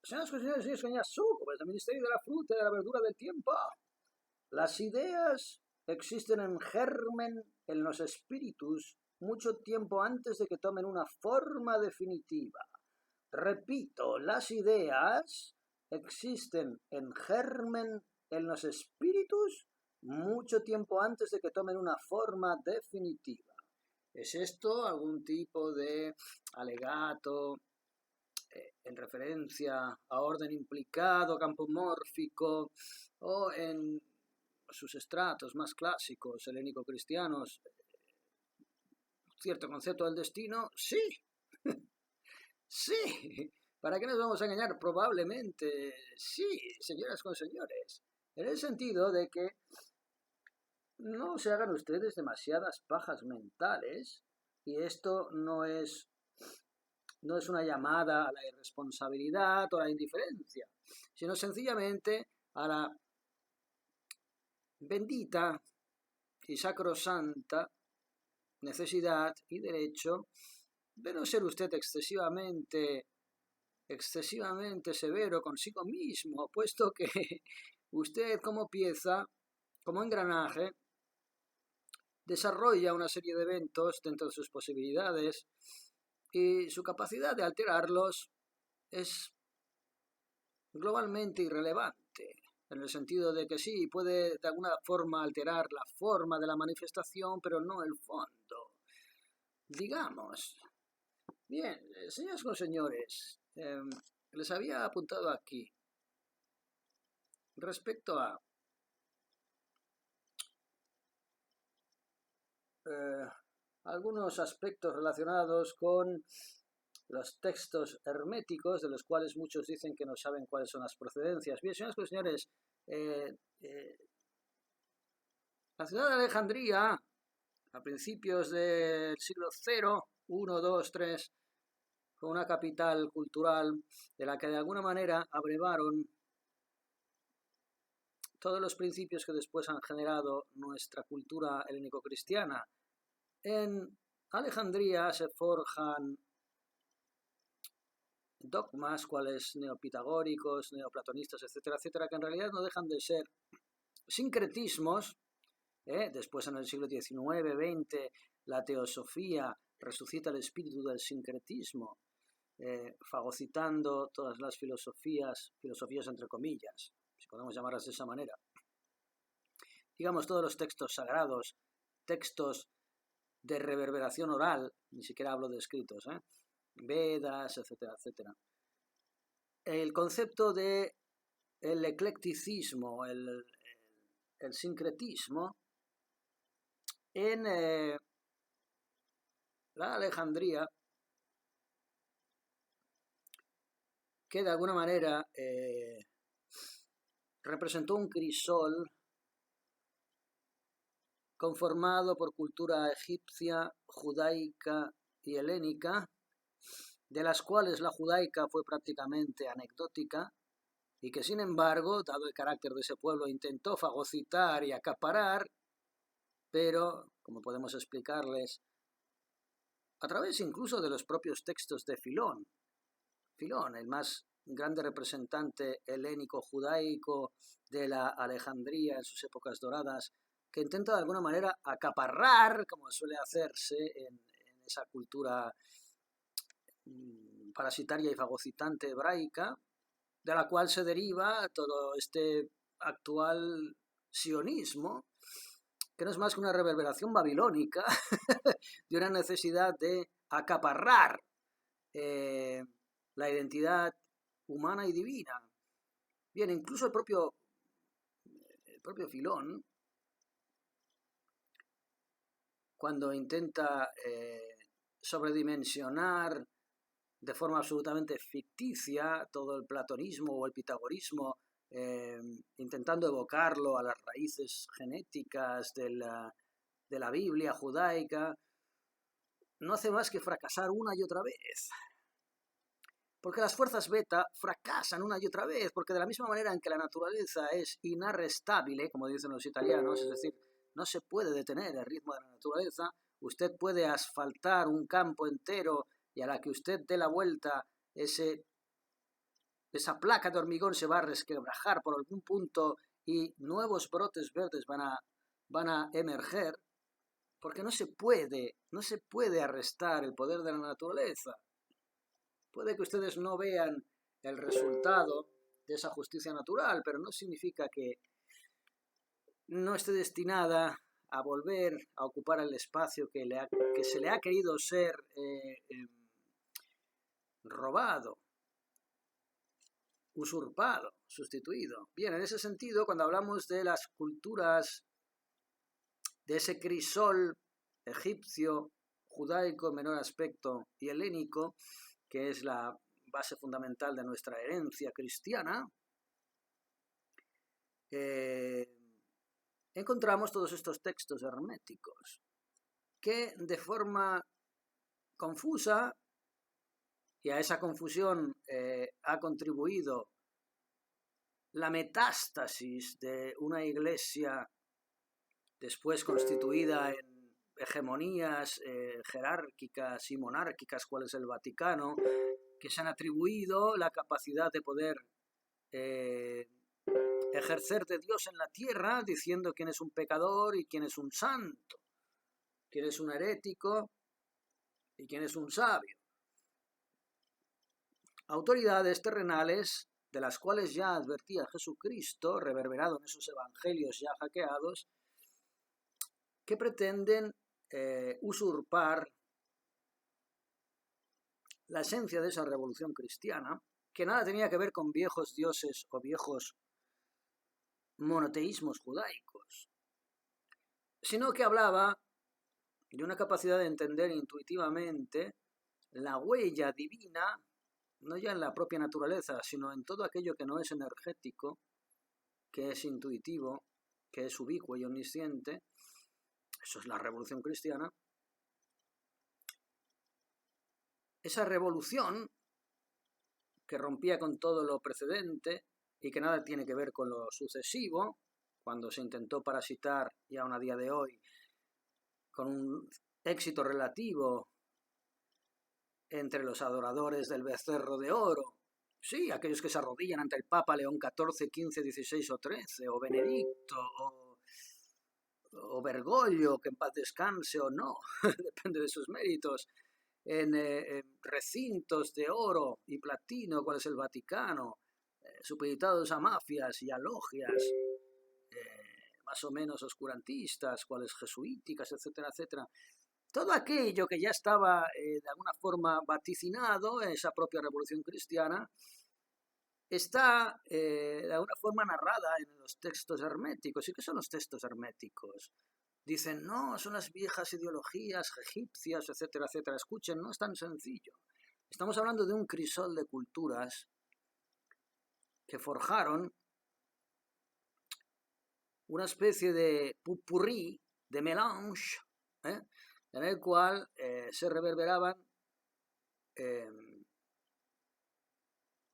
Señoras y señores, señoras, el Ministerio de la Fruta y de la Verdura del Tiempo. Las ideas existen en germen en los espíritus mucho tiempo antes de que tomen una forma definitiva. Repito, las ideas existen en germen en los espíritus mucho tiempo antes de que tomen una forma definitiva. ¿Es esto algún tipo de alegato en referencia a orden implicado, campo mórfico, o en sus estratos más clásicos, helénico-cristianos, cierto concepto del destino? Sí, sí. ¿Para qué nos vamos a engañar? Probablemente sí, señoras con señores. En el sentido de que no se hagan ustedes demasiadas pajas mentales, y esto no es una llamada a la irresponsabilidad o a la indiferencia, sino sencillamente a la bendita y sacrosanta necesidad y derecho de no ser usted excesivamente severo consigo mismo, puesto que usted como pieza, como engranaje, desarrolla una serie de eventos dentro de sus posibilidades y su capacidad de alterarlos es globalmente irrelevante, en el sentido de que sí, puede de alguna forma alterar la forma de la manifestación, pero no el fondo. Digamos. Bien, señoras y señores, les había apuntado aquí respecto a algunos aspectos relacionados con los textos herméticos, de los cuales muchos dicen que no saben cuáles son las procedencias. Bien, señoras y señores, la ciudad de Alejandría, a principios del siglo cero, 1, 2, 3, fue una capital cultural de la que de alguna manera abrevaron todos los principios que después han generado nuestra cultura helénico-cristiana. En Alejandría se forjan dogmas cuales neopitagóricos, neoplatonistas, etcétera, etcétera, que en realidad no dejan de ser sincretismos. Después, en el siglo XIX, XX, la teosofía resucita el espíritu del sincretismo, fagocitando todas las filosofías entre comillas, si podemos llamarlas de esa manera. Digamos, todos los textos sagrados, textos de reverberación oral, ni siquiera hablo de escritos, Vedas, etcétera, etcétera. El concepto de el eclecticismo, el sincretismo, en la Alejandría, que de alguna manera representó un crisol conformado por cultura egipcia, judaica y helénica, de las cuales la judaica fue prácticamente anecdótica, y que sin embargo, dado el carácter de ese pueblo, intentó fagocitar y acaparar, pero, como podemos explicarles, a través incluso de los propios textos de Filón, el más grande representante helénico-judaico de la Alejandría en sus épocas doradas, que intenta de alguna manera acaparrar, como suele hacerse en esa cultura parasitaria y fagocitante hebraica, de la cual se deriva todo este actual sionismo, que no es más que una reverberación babilónica de una necesidad de acaparrar la identidad humana y divina. Bien, incluso el propio Filón, cuando intenta sobredimensionar de forma absolutamente ficticia todo el platonismo o el pitagorismo, intentando evocarlo a las raíces genéticas de la Biblia judaica, no hace más que fracasar una y otra vez. Porque las fuerzas beta fracasan una y otra vez, porque de la misma manera en que la naturaleza es inarrestable, como dicen los italianos, es decir, no se puede detener el ritmo de la naturaleza, usted puede asfaltar un campo entero y a la que usted dé la vuelta, ese esa placa de hormigón se va a resquebrajar por algún punto y nuevos brotes verdes van a emerger, porque no se puede arrestar el poder de la naturaleza. Puede que ustedes no vean el resultado de esa justicia natural, pero no significa que no esté destinada a volver a ocupar el espacio que se le ha querido ser robado, usurpado, sustituido. Bien, en ese sentido, cuando hablamos de las culturas, de ese crisol egipcio, judaico en menor aspecto y helénico, que es la base fundamental de nuestra herencia cristiana, encontramos todos estos textos herméticos que de forma confusa, y a esa confusión ha contribuido la metástasis de una iglesia después constituida en hegemonías jerárquicas y monárquicas, cual es el Vaticano, que se han atribuido la capacidad de poder ejercer de Dios en la tierra, diciendo quién es un pecador y quién es un santo, quién es un herético y quién es un sabio. Autoridades terrenales de las cuales ya advertía Jesucristo, reverberado en esos evangelios ya hackeados, que pretenden usurpar la esencia de esa revolución cristiana, que nada tenía que ver con viejos dioses o viejos monoteísmos judaicos, sino que hablaba de una capacidad de entender intuitivamente la huella divina, no ya en la propia naturaleza, sino en todo aquello que no es energético, que es intuitivo, que es ubicuo y omnisciente. Eso es la revolución cristiana. Esa revolución que rompía con todo lo precedente y que nada tiene que ver con lo sucesivo, cuando se intentó parasitar, y aún a día de hoy, con un éxito relativo entre los adoradores del becerro de oro, sí, aquellos que se arrodillan ante el Papa León XIV, XV, XVI o XIII, o Benedicto, o Bergoglio, que en paz descanse o no, depende de sus méritos, en recintos de oro y platino, cuál es el Vaticano, supeditados a mafias y a logias más o menos oscurantistas, cuales jesuíticas, etcétera, etcétera. Todo aquello que ya estaba de alguna forma vaticinado en esa propia revolución cristiana está de alguna forma narrada en los textos herméticos. ¿Y qué son los textos herméticos? Dicen, no, son las viejas ideologías egipcias, etcétera, etcétera. Escuchen, no es tan sencillo. Estamos hablando de un crisol de culturas que forjaron una especie de pupurrí, de mélange, en el cual se reverberaban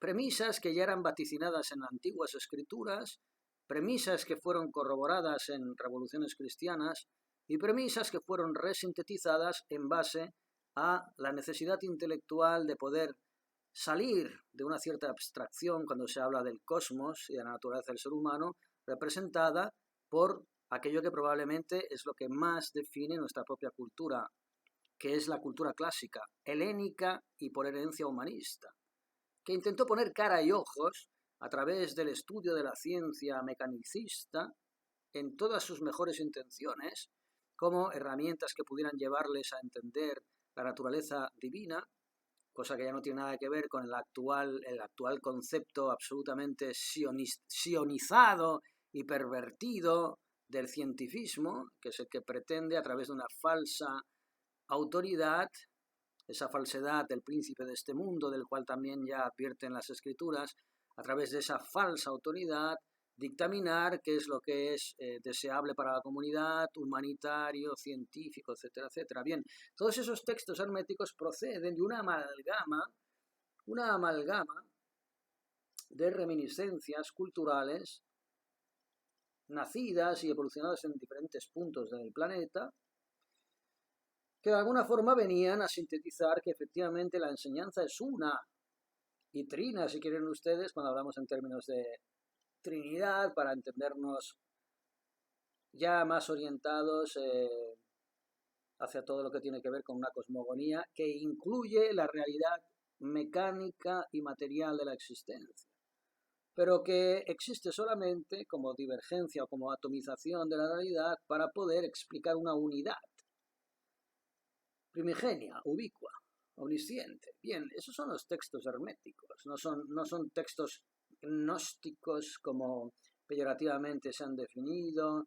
premisas que ya eran vaticinadas en antiguas escrituras, premisas que fueron corroboradas en revoluciones cristianas y premisas que fueron resintetizadas en base a la necesidad intelectual de poder salir de una cierta abstracción cuando se habla del cosmos y de la naturaleza del ser humano, representada por aquello que probablemente es lo que más define nuestra propia cultura, que es la cultura clásica, helénica y por herencia humanista, que intentó poner cara y ojos a través del estudio de la ciencia mecanicista en todas sus mejores intenciones, como herramientas que pudieran llevarles a entender la naturaleza divina, cosa que ya no tiene nada que ver con el actual concepto absolutamente sionizado y pervertido del cientifismo, que es el que pretende, a través de una falsa autoridad, esa falsedad del príncipe de este mundo, del cual también ya advierten las escrituras, a través de esa falsa autoridad, dictaminar qué es lo que es deseable para la comunidad, humanitario, científico, etcétera, etcétera. Bien, todos esos textos herméticos proceden de una amalgama de reminiscencias culturales nacidas y evolucionadas en diferentes puntos del planeta, que de alguna forma venían a sintetizar que efectivamente la enseñanza es una, y trina, si quieren ustedes, cuando hablamos en términos de Trinidad, para entendernos ya más orientados hacia todo lo que tiene que ver con una cosmogonía que incluye la realidad mecánica y material de la existencia, pero que existe solamente como divergencia o como atomización de la realidad para poder explicar una unidad primigenia, ubicua, omnisciente. Bien, esos son los textos herméticos, no son textos gnósticos como peyorativamente se han definido,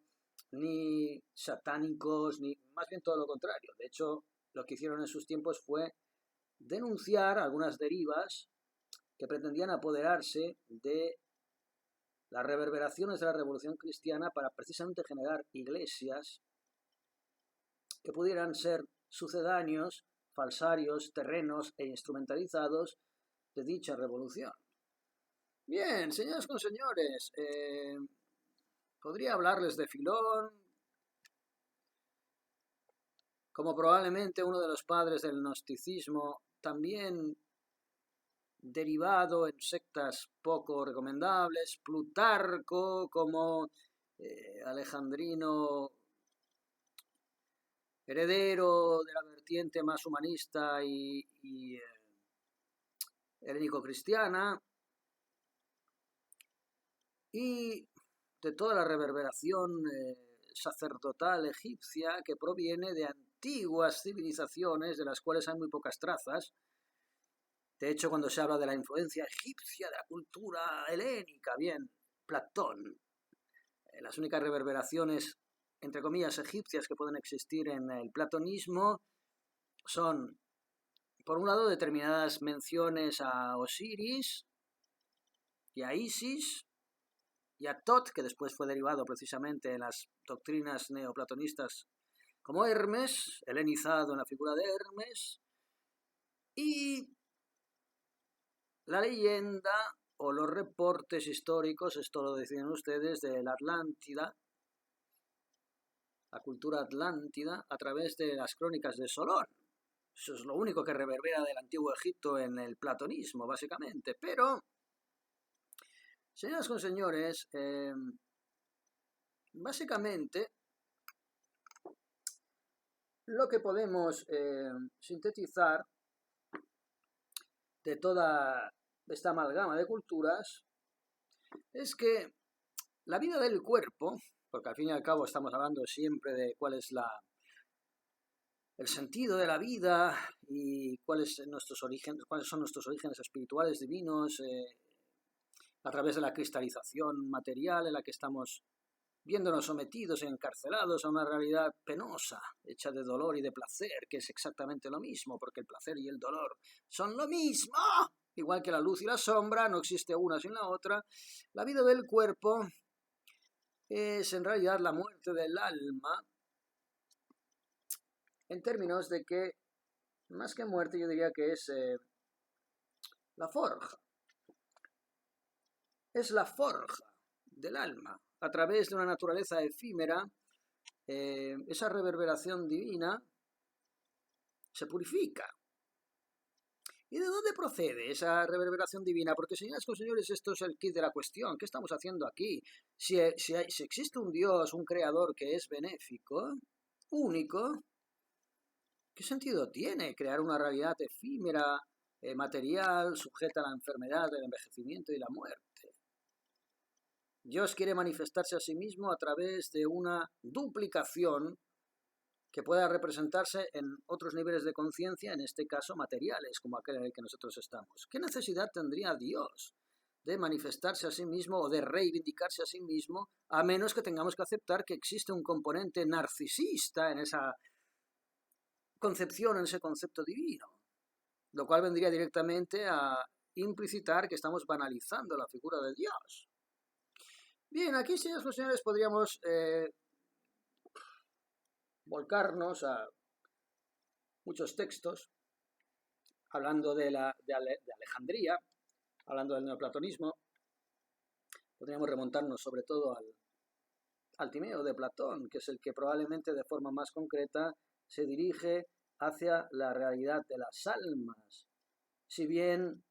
ni satánicos, ni más bien todo lo contrario. De hecho, lo que hicieron en sus tiempos fue denunciar algunas derivas que pretendían apoderarse de las reverberaciones de la Revolución Cristiana para precisamente generar iglesias que pudieran ser sucedáneos, falsarios, terrenos e instrumentalizados de dicha revolución. Bien, señoras con señores, podría hablarles de Filón, como probablemente uno de los padres del gnosticismo, también derivado en sectas poco recomendables, Plutarco como alejandrino heredero de la vertiente más humanista y helénico-cristiana, y de toda la reverberación sacerdotal egipcia que proviene de antiguas civilizaciones de las cuales hay muy pocas trazas. De hecho, cuando se habla de la influencia egipcia de la cultura helénica, bien, Platón, las únicas reverberaciones, entre comillas, egipcias que pueden existir en el platonismo son, por un lado, determinadas menciones a Osiris y a Isis y a Tot, que después fue derivado precisamente en las doctrinas neoplatonistas como Hermes, helenizado en la figura de Hermes, y la leyenda o los reportes históricos, esto lo decían ustedes, de la Atlántida, la cultura atlántida, a través de las crónicas de Solón. Eso es lo único que reverbera del antiguo Egipto en el platonismo, básicamente. Pero, señoras con señores, básicamente lo que podemos sintetizar de toda esta amalgama de culturas es que la vida del cuerpo, porque al fin y al cabo estamos hablando siempre de cuál es el sentido de la vida y cuáles son nuestros orígenes espirituales divinos a través de la cristalización material en la que estamos viéndonos sometidos y encarcelados a una realidad penosa, hecha de dolor y de placer, que es exactamente lo mismo, porque el placer y el dolor son lo mismo. Igual que la luz y la sombra, no existe una sin la otra. La vida del cuerpo es en realidad la muerte del alma, en términos de que, más que muerte, yo diría que es la forja. Es la forja del alma, a través de una naturaleza efímera, esa reverberación divina se purifica. ¿Y de dónde procede esa reverberación divina? Porque, señoras y señores, esto es el kit de la cuestión. ¿Qué estamos haciendo aquí? Si existe un Dios, un creador que es benéfico, único, ¿qué sentido tiene crear una realidad efímera, material, sujeta a la enfermedad, el envejecimiento y la muerte? Dios quiere manifestarse a sí mismo a través de una duplicación que pueda representarse en otros niveles de conciencia, en este caso materiales, como aquel en el que nosotros estamos. ¿Qué necesidad tendría Dios de manifestarse a sí mismo o de reivindicarse a sí mismo, a menos que tengamos que aceptar que existe un componente narcisista en esa concepción, en ese concepto divino? Lo cual vendría directamente a implicitar que estamos banalizando la figura de Dios. Bien, aquí, señoras y señores, podríamos volcarnos a muchos textos, hablando de Alejandría, hablando del neoplatonismo. Podríamos remontarnos sobre todo al Timeo de Platón, que es el que probablemente de forma más concreta se dirige hacia la realidad de las almas. Si bien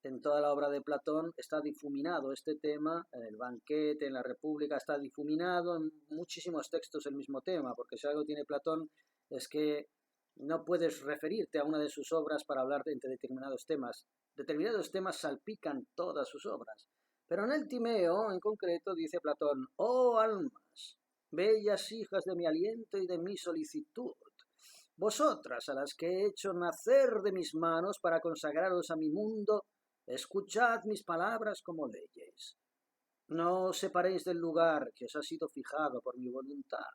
en toda la obra de Platón está difuminado este tema, en el banquete, en la República, está difuminado en muchísimos textos el mismo tema, porque si algo tiene Platón es que no puedes referirte a una de sus obras para hablar de determinados temas. Determinados temas salpican todas sus obras. Pero en el Timeo, en concreto, dice Platón: «Oh almas, bellas hijas de mi aliento y de mi solicitud, vosotras a las que he hecho nacer de mis manos para consagraros a mi mundo, escuchad mis palabras como leyes. No os separéis del lugar que os ha sido fijado por mi voluntad.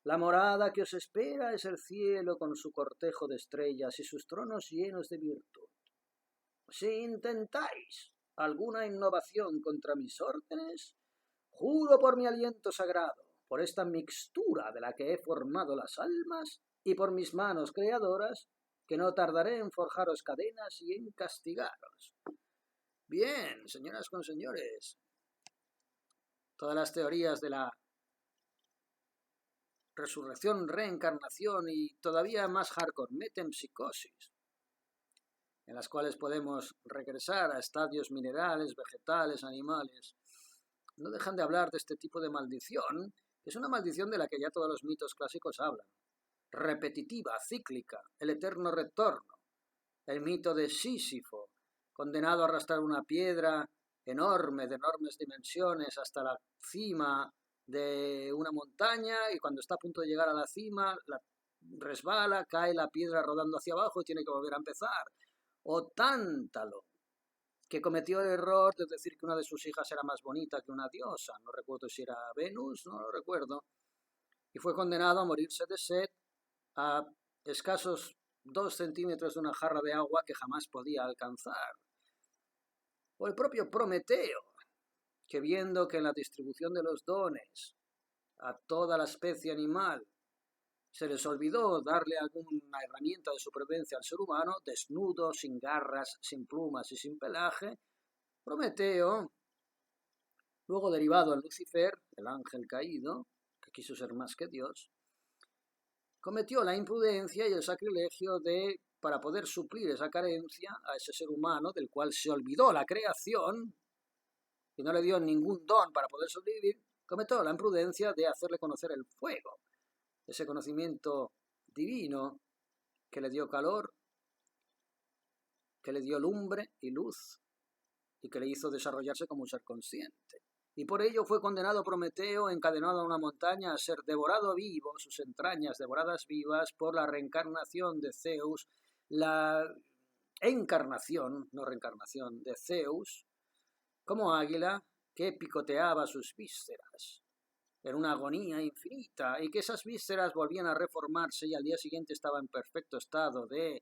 La morada que os espera es el cielo con su cortejo de estrellas y sus tronos llenos de virtud. Si intentáis alguna innovación contra mis órdenes, juro por mi aliento sagrado, por esta mixtura de la que he formado las almas y por mis manos creadoras, que no tardaré en forjaros cadenas y en castigaros». Bien, señoras con señores, todas las teorías de la resurrección, reencarnación y todavía más hardcore, metempsicosis, en las cuales podemos regresar a estadios minerales, vegetales, animales, no dejan de hablar de este tipo de maldición, que es una maldición de la que ya todos los mitos clásicos hablan. Repetitiva, cíclica, el eterno retorno, el mito de Sísifo, condenado a arrastrar una piedra enorme, de enormes dimensiones, hasta la cima de una montaña, y cuando está a punto de llegar a la cima, resbala, cae la piedra rodando hacia abajo y tiene que volver a empezar. O Tántalo, que cometió el error de decir que una de sus hijas era más bonita que una diosa, no recuerdo si era Venus, no lo recuerdo, y fue condenado a morirse de sed a escasos 2 centímetros de una jarra de agua que jamás podía alcanzar. O el propio Prometeo, que viendo que en la distribución de los dones a toda la especie animal se les olvidó darle alguna herramienta de supervivencia al ser humano, desnudo, sin garras, sin plumas y sin pelaje, Prometeo, luego derivado en Lucifer, el ángel caído, que quiso ser más que Dios, cometió la imprudencia y el sacrilegio de, para poder suplir esa carencia a ese ser humano del cual se olvidó la creación y no le dio ningún don para poder sobrevivir, cometió la imprudencia de hacerle conocer el fuego, ese conocimiento divino que le dio calor, que le dio lumbre y luz y que le hizo desarrollarse como un ser consciente. Y por ello fue condenado Prometeo, encadenado a una montaña, a ser devorado vivo, sus entrañas devoradas vivas por la reencarnación de Zeus, la encarnación, no reencarnación, de Zeus, como águila que picoteaba sus vísceras en una agonía infinita, y que esas vísceras volvían a reformarse y al día siguiente estaba en perfecto estado de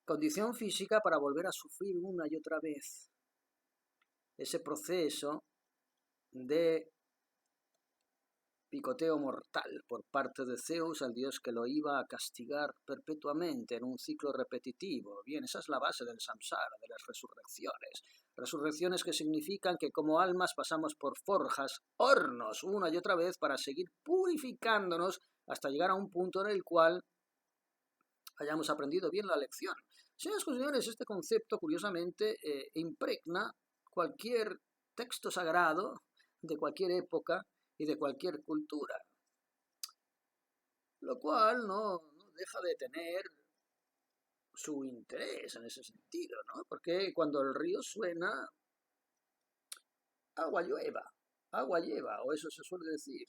condición física para volver a sufrir una y otra vez ese proceso de picoteo mortal por parte de Zeus al dios que lo iba a castigar perpetuamente en un ciclo repetitivo. Bien, esa es la base del samsara, de las resurrecciones. Resurrecciones que significan que como almas pasamos por forjas, hornos, una y otra vez para seguir purificándonos hasta llegar a un punto en el cual hayamos aprendido bien la lección. Señoras y señores, este concepto curiosamente impregna cualquier texto sagrado de cualquier época y de cualquier cultura, lo cual no deja de tener su interés en ese sentido, ¿no? Porque cuando el río suena, agua lleva, o eso se suele decir.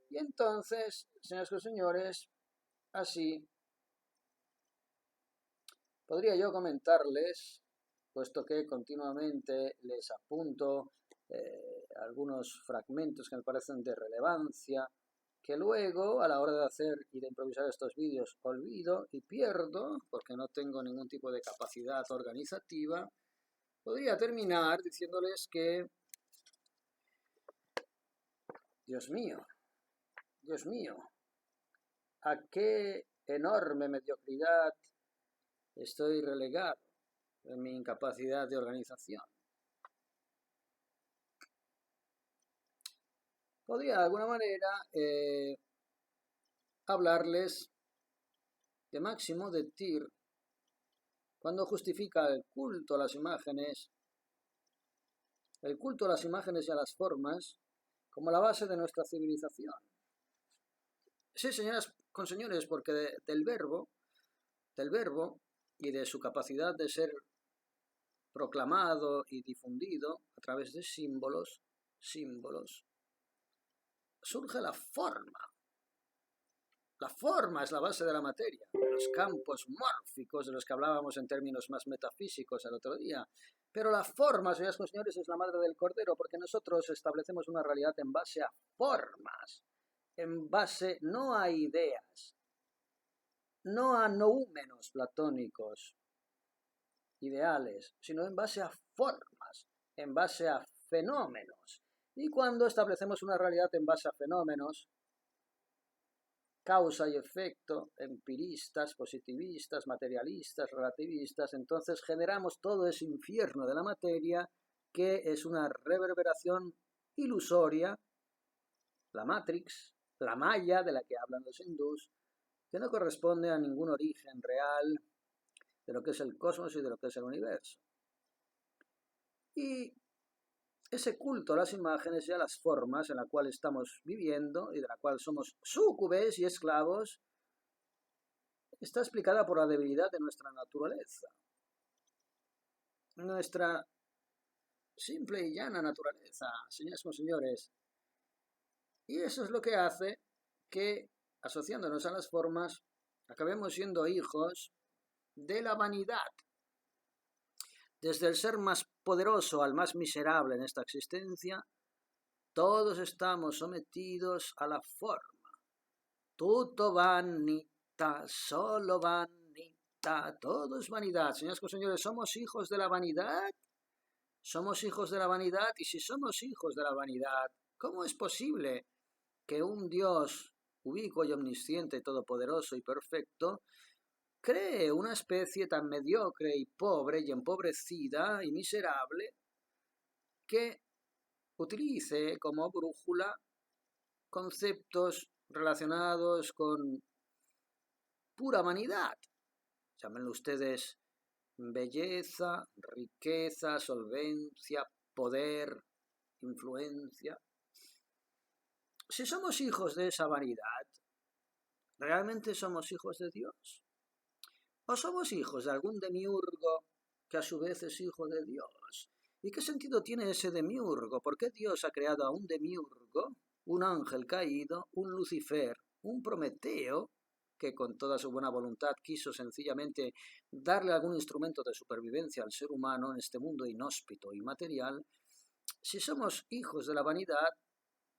Y entonces, señoras y señores, así podría yo comentarles, puesto que continuamente les apunto algunos fragmentos que me parecen de relevancia, que luego a la hora de hacer y de improvisar estos vídeos olvido y pierdo, porque no tengo ningún tipo de capacidad organizativa. Podría terminar diciéndoles que, Dios mío, a qué enorme mediocridad estoy relegado en mi incapacidad de organización. Podría de alguna manera hablarles de Máximo de Tyr, cuando justifica el culto a las imágenes y a las formas como la base de nuestra civilización. Sí, señoras con señores, porque del verbo y de su capacidad de ser proclamado y difundido a través de símbolos, surge la forma. La forma es la base de la materia, los campos mórficos de los que hablábamos en términos más metafísicos el otro día. Pero la forma, señoras y señores, es la madre del cordero, porque nosotros establecemos una realidad en base a formas, en base no a ideas, no a noúmenos platónicos, ideales, sino en base a formas, en base a fenómenos. Y cuando establecemos una realidad en base a fenómenos, causa y efecto, empiristas, positivistas, materialistas, relativistas, entonces generamos todo ese infierno de la materia que es una reverberación ilusoria, la Matrix, la Maya de la que hablan los hindús, que no corresponde a ningún origen real de lo que es el cosmos y de lo que es el universo. Y ese culto a las imágenes y a las formas en la cual estamos viviendo y de la cual somos súcubes y esclavos, está explicada por la debilidad de nuestra naturaleza. Nuestra simple y llana naturaleza, señoras y señores. Y eso es lo que hace que, asociándonos a las formas, acabemos siendo hijos de la vanidad. Desde el ser más poderoso al más miserable en esta existencia, todos estamos sometidos a la forma. Tutto vanità, solo vanità, todo es vanidad. Señoras y señores, ¿somos hijos de la vanidad? Somos hijos de la vanidad, y si somos hijos de la vanidad, ¿cómo es posible que un Dios ubicuo y omnisciente, todopoderoso y perfecto, cree una especie tan mediocre y pobre y empobrecida y miserable que utilice como brújula conceptos relacionados con pura vanidad? Llámenlo ustedes belleza, riqueza, solvencia, poder, influencia. Si somos hijos de esa vanidad, ¿realmente somos hijos de Dios? ¿O somos hijos de algún demiurgo que a su vez es hijo de Dios? ¿Y qué sentido tiene ese demiurgo? ¿Por qué Dios ha creado a un demiurgo, un ángel caído, un Lucifer, un Prometeo, que con toda su buena voluntad quiso sencillamente darle algún instrumento de supervivencia al ser humano en este mundo inhóspito y material? Si somos hijos de la vanidad,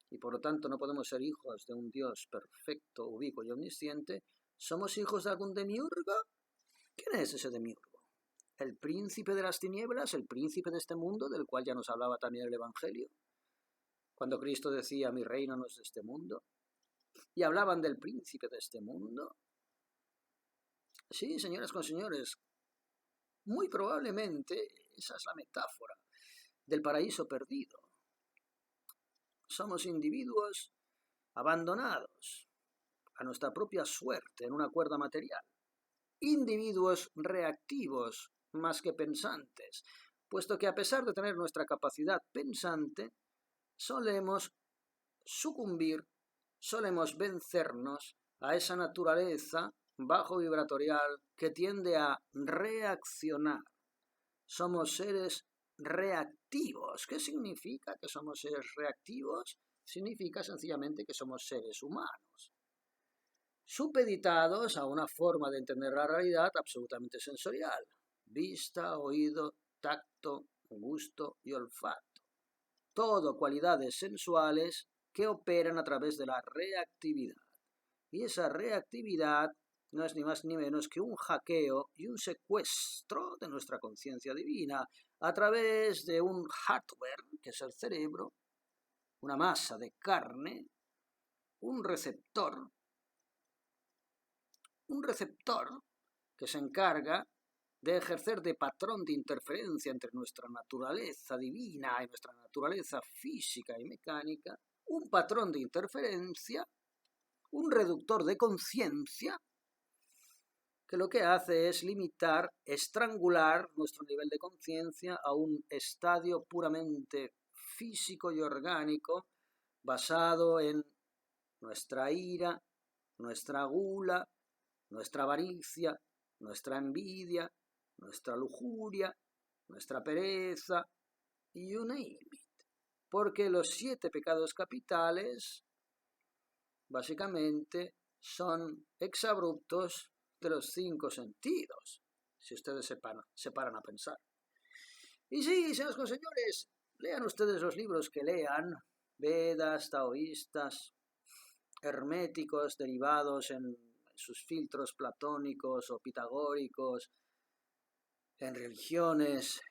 y por lo tanto no podemos ser hijos de un Dios perfecto, ubicuo y omnisciente, ¿somos hijos de algún demiurgo? ¿Quién es ese demiurgo? ¿El príncipe de las tinieblas, el príncipe de este mundo, del cual ya nos hablaba también el Evangelio? Cuando Cristo decía, mi reino no es de este mundo, y hablaban del príncipe de este mundo. Sí, señoras con señores, muy probablemente esa es la metáfora del paraíso perdido. Somos individuos abandonados a nuestra propia suerte en una cuerda material. Individuos reactivos más que pensantes, puesto que a pesar de tener nuestra capacidad pensante, solemos sucumbir, solemos vencernos a esa naturaleza bajo vibratorial que tiende a reaccionar. Somos seres reactivos. ¿Qué significa que somos seres reactivos? Significa sencillamente que somos seres humanos, supeditados a una forma de entender la realidad absolutamente sensorial: vista, oído, tacto, gusto y olfato. Todo cualidades sensuales que operan a través de la reactividad. Y esa reactividad no es ni más ni menos que un hackeo y un secuestro de nuestra conciencia divina a través de un hardware, que es el cerebro, una masa de carne, un receptor que se encarga de ejercer de patrón de interferencia entre nuestra naturaleza divina y nuestra naturaleza física y mecánica, un patrón de interferencia, un reductor de conciencia que lo que hace es limitar, estrangular nuestro nivel de conciencia a un estadio puramente físico y orgánico basado en nuestra ira, nuestra gula, nuestra avaricia, nuestra envidia, nuestra lujuria, nuestra pereza, you name it. Porque los 7 pecados capitales básicamente son exabruptos de los 5 sentidos, si ustedes se paran a pensar. Y sí, señores conseñores, lean ustedes los libros que lean, Vedas, taoístas, herméticos, derivados en sus filtros platónicos o pitagóricos, en religiones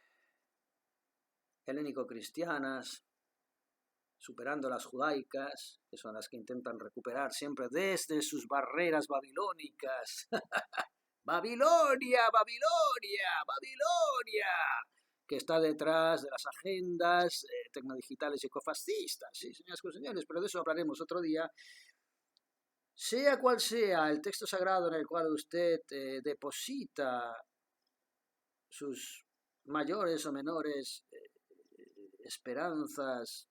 helénico-cristianas, superando las judaicas, que son las que intentan recuperar siempre desde sus barreras babilónicas. ¡Babilonia, Babilonia, Babilonia! Que está detrás de las agendas tecnodigitales y ecofascistas. Sí, señoras y señores, pero de eso hablaremos otro día. Sea cual sea el texto sagrado en el cual usted deposita sus mayores o menores esperanzas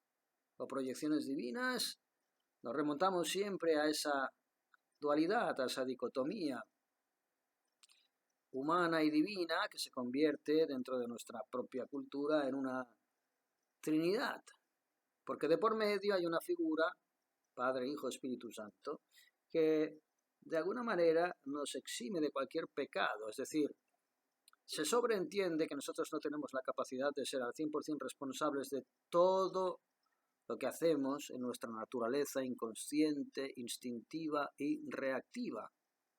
o proyecciones divinas, nos remontamos siempre a esa dualidad, a esa dicotomía humana y divina que se convierte dentro de nuestra propia cultura en una trinidad, porque de por medio hay una figura, Padre, Hijo, Espíritu Santo, que de alguna manera nos exime de cualquier pecado, es decir, se sobreentiende que nosotros no tenemos la capacidad de ser al 100% responsables de todo lo que hacemos en nuestra naturaleza inconsciente, instintiva y reactiva,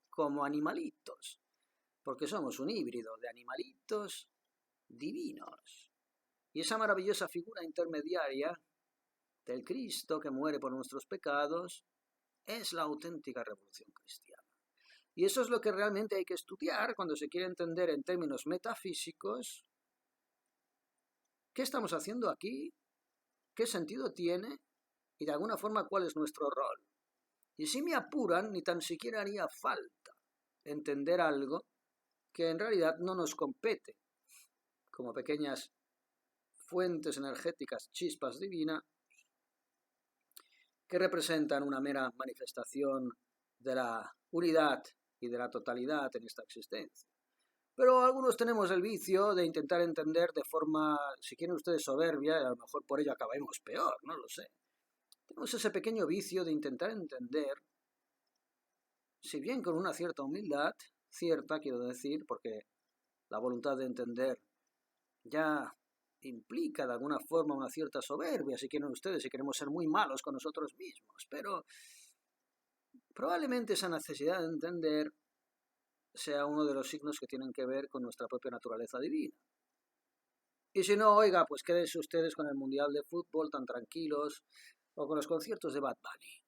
como animalitos, porque somos un híbrido de animalitos divinos. Y esa maravillosa figura intermediaria del Cristo que muere por nuestros pecados es la auténtica revolución cristiana. Y eso es lo que realmente hay que estudiar cuando se quiere entender en términos metafísicos qué estamos haciendo aquí, qué sentido tiene y de alguna forma cuál es nuestro rol. Y si me apuran, ni tan siquiera haría falta entender algo que en realidad no nos compete, como pequeñas fuentes energéticas, chispas divinas, que representan una mera manifestación de la unidad y de la totalidad en esta existencia. Pero algunos tenemos el vicio de intentar entender de forma, si quieren ustedes, soberbia, y a lo mejor por ello acabemos peor, no lo sé. Tenemos ese pequeño vicio de intentar entender, si bien con una cierta humildad, cierta quiero decir, porque la voluntad de entender ya implica de alguna forma una cierta soberbia, si quieren ustedes, si queremos ser muy malos con nosotros mismos, pero probablemente esa necesidad de entender sea uno de los signos que tienen que ver con nuestra propia naturaleza divina. Y si no, oiga, pues quédense ustedes con el Mundial de Fútbol tan tranquilos o con los conciertos de Bad Bunny.